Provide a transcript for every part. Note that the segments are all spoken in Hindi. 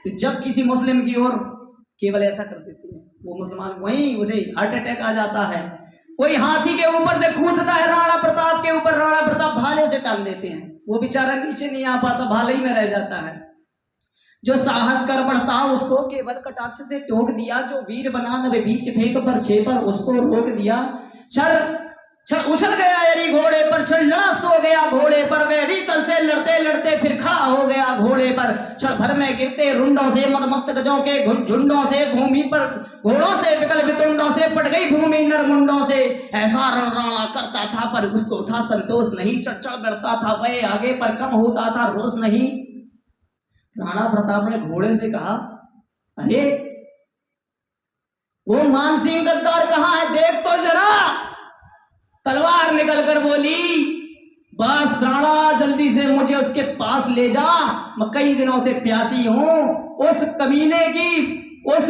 तो जब किसी मुस्लिम की ओर केवल ऐसा कर देते हैं, वो मुसलमान वहीं उसे हार्ट अटैक आ जाता है। कोई हाथी के ऊपर से कूदता है राणा प्रताप के ऊपर, राणा प्रताप भाले से टांग देते हैं, वो बेचारा नीचे नहीं आ पाता, भाले ही में रह जाता है। जो साहस कर बढ़ता उसको केवल कटाक्ष से टोक दिया, जो वीर बना नवे बीच फेंक पर छे पर उसको रोक दिया। क्षण उछल गया एरी घोड़े पर, क्षण लड़ा सो गया घोड़े पर, वेरी तल से लड़ते लड़ते फिर खड़ा हो गया घोड़े पर। क्षण भर में गिरते रुंडों से मदमस्त गजों के झुंडों से भूमि पर, घोड़ों से विकल वितुंडों से पट गई भूमि नरमुंडों से। ऐसा रणराणा करता था पर उसको था संतोष नहीं, चढ़ बढ़ता था वह आगे पर कम होता था रोष नहीं। राणा प्रताप ने घोड़े से कहा, अरे वो मानसिंह गद्दार कहाँ है, देख तो जरा। तलवार निकल कर बोली, बस राणा जल्दी से मुझे उसके पास ले जा, मैं कई दिनों से प्यासी हूं, उस कमीने की, उस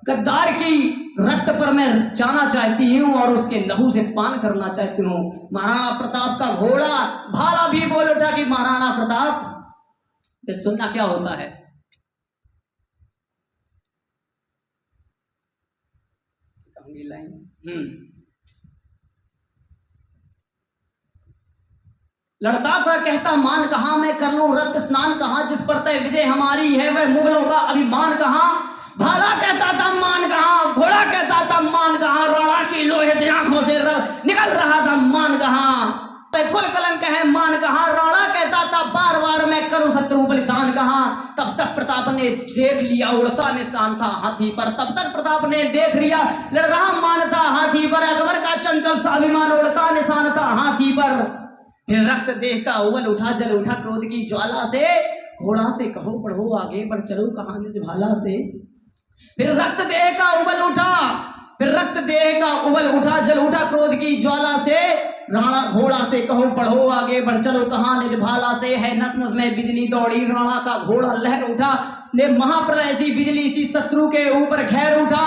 गद्दार की रक्त पर मैं जाना चाहती हूं और उसके लहू से पान करना चाहती हूं। महाराणा प्रताप का घोड़ा भाला भी बोल उठा कि महाराणा प्रताप, ये सुनना क्या होता है। लड़ता था कहता मान कहां, मैं कर लूं रक्त स्नान कहां, जिस पर तय विजय हमारी है वह मुगलों का अभिमान कहां। भाला कहता था मान कहां, घोड़ा कहता था मान कहां, राणा की लोहे की आंखों से निकल रहा था मान कहां। कुल कलंक है मान कहां, राणा कहता था बार बार मैं करूं शत्रु बलिदान कहां। तब तक प्रताप ने देख लिया उड़ता निशान था हाथी पर, तब तक प्रताप ने देख लिया लड़ रहा मान था हाथी पर, अकबर का चंचल स्वाभिमान उड़ता निशान था हाथी पर। फिर रक्त देह का उबल उठा जल उठा क्रोध की ज्वाला से, घोड़ा से कहो बढ़ो आगे बढ़ चलो कहां निज भाला से। फिर रक्त देह का उबल उठा, फिर रक्त देह का उबल उठा जल उठा क्रोध की ज्वाला से, राणा घोड़ा से कहो बढ़ो आगे बढ़ चलो कहां निज भाला से। है नस नस में बिजली दौड़ी, राणा का घोड़ा लहर उठा, ने महाप्रलय सी बिजली सी शत्रु के ऊपर घेर उठा।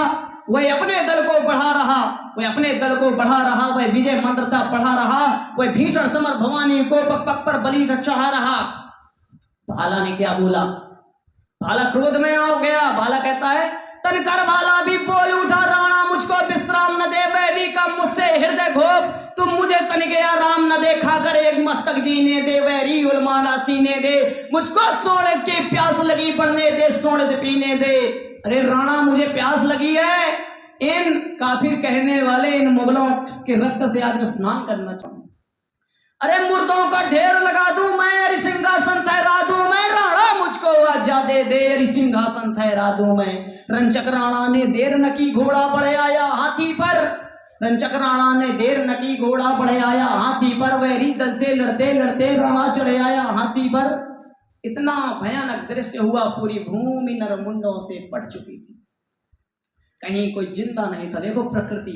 वह अपने दल को बढ़ा रहा, वह अपने दल को बढ़ा रहा, वह विजय मंत्र था पढ़ा रहा, वह भीषण समर भवानी को पग पग पर बलि चढ़ा रहा। भाला ने क्या बोला, भाला क्रोध में आ गया। भाला कहता है तनकर भाला भी बोल उठा, राणा मुझको विश्राम न दे, वैरी का मुझसे हृदय घोप, तुम मुझे तनिक आराम न दे, खाकर एक मस्तक जीने दे, वैरी उलमाना सीने दे, मुझको सोने की प्यास लगी बढ़ने दे, सोने पीने दे। अरे राणा मुझे प्यास लगी है, इन काफिर कहने वाले इन मुगलों के रक्त से आज मैं स्नान करना चाहूँ। अरे मुर्दों का ढेर लगा दूं मैं, सिंहासन ठहरा दूं मैं, राणा मुझको आजादे दे, सिंहासन ठहरा दूं मैं। रंचक राणा ने देर न की, घोड़ा बढ़े आया हाथी पर, रंचक राणा ने देर न की, घोड़ा बढ़े आया हाथी पर, वैरी दल से लड़ते लड़ते राणा चढ़े आया हाथी पर। इतना भयानक दृश्य हुआ, पूरी भूमि नरमुंडों से पट चुकी थी, कहीं कोई जिंदा नहीं था। देखो प्रकृति,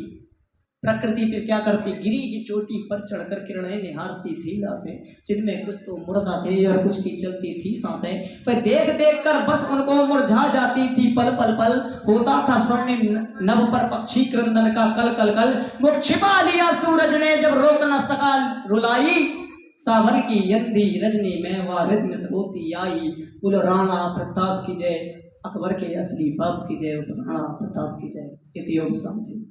प्रकृति फिर क्या करती, गिरी की चोटी पर चढ़कर किरणें निहारती थी लाशें, जिनमें कुछ तो मुर्दा थे और कुछ की चलती थी सांसें। वह देख देख कर बस उनको मुरझा जाती थी पल पल पल, होता था स्वर्णिम नभ पर पक्षी क्रंदन का कल कल कल। वो छिपा लिया सूरज ने जब रोक न सका रुलाई, सावन की यंदी रजनी में वारिद में स्रोती आई। बोल राणा प्रताप की जय, अकबर के असली बाप की जय, उस राणा प्रताप की जय। इति ओम शांति।